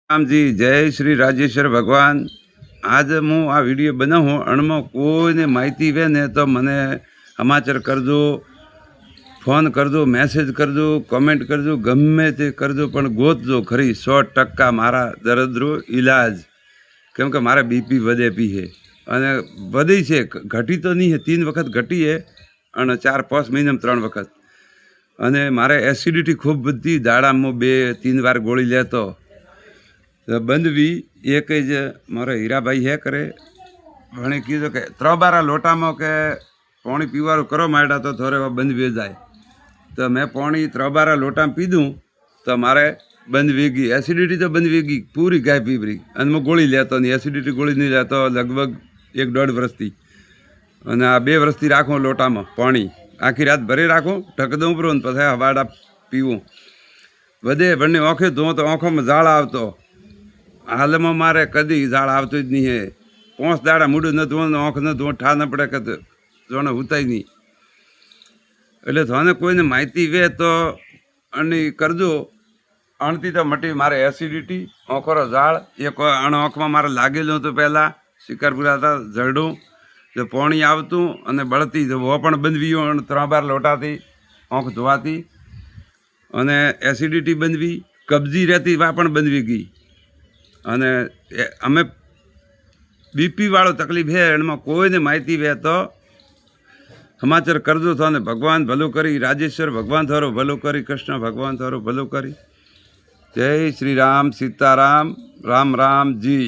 राम जी जय श्री राजेश्वर भगवान। आज हूँ आ वीडियो बनाऊँ अणमा कोई ने माहिती वे ने तो मने समाचार करजो, फोन करजो, मैसेज करजो, कमेंट करजो, गमे ते करजो पण गोतजो खरी 100% मारा दर्दरो इलाज। केम के मारे बीपी वधे पी है अने वधी छे, घटी तो नहीं है, 3 वखत घटी है अने 4-5 महीना में 3 वखत। अने मारे एसिडिटी खूब वधी, दाड़ामां 2-3 वार गोળી लेतो तो बंधवी एक ज मारा हीराभाई है करे भने कीधुं के 3 बारा लोटामां के पाणी पीवारू करो माड्या तो थोड़े बंधवी जाए। तो मैं पाणी 3 बारा लोटा में पीधुं तो मारे बंधवी गई, एसिडिटी तो बंधवी गई पूरी गाय पीवरी। अने मैं गोળી लेतो नहीं, एसिडिटी गोળી नहीं लेतो लगभग 1-1.5 वर्षथी। अने आ 2 वर्षथी राखूं लोटामां पाणी, आखी रात भरी राखूं, ढक दऊं परो ने पछी हवाड़ा पीवूं। वधे वने आंखे धों तो आंखों में जाळ आवतो। हाल में मारे कदी जाळ आवतो ज नहीं है। 5 दाड़ा मूडू न धो, आँख न धो, ठा न पड़े कि जोने हुताय नहीं। एटले थाने कोईने माहिती वे तो अनी करजो। अणती तो मटी मारे एसिडिटी, आँखोरो जाळ, एक अण आँख में मारे लागेलुं तो पहला शिकारपुरा था जरडू जो पाणी आवतुं अने बळती तो वो पण बंधवी, 3 बार लोटाती आँख धोवाती अने एसिडिटी बंधवी, कब्जी रहती वा पण बंधवी गई। अने अमे बीपी वाळो तकलीफ है एमां कोईने माहिती वे तो समाचार करजो तो ने भगवान भलो करी, राजेश्वर भगवान थारो भलो करी, कृष्ण भगवान थारो भलो करी। जय श्री राम, सीताराम, राम राम जी।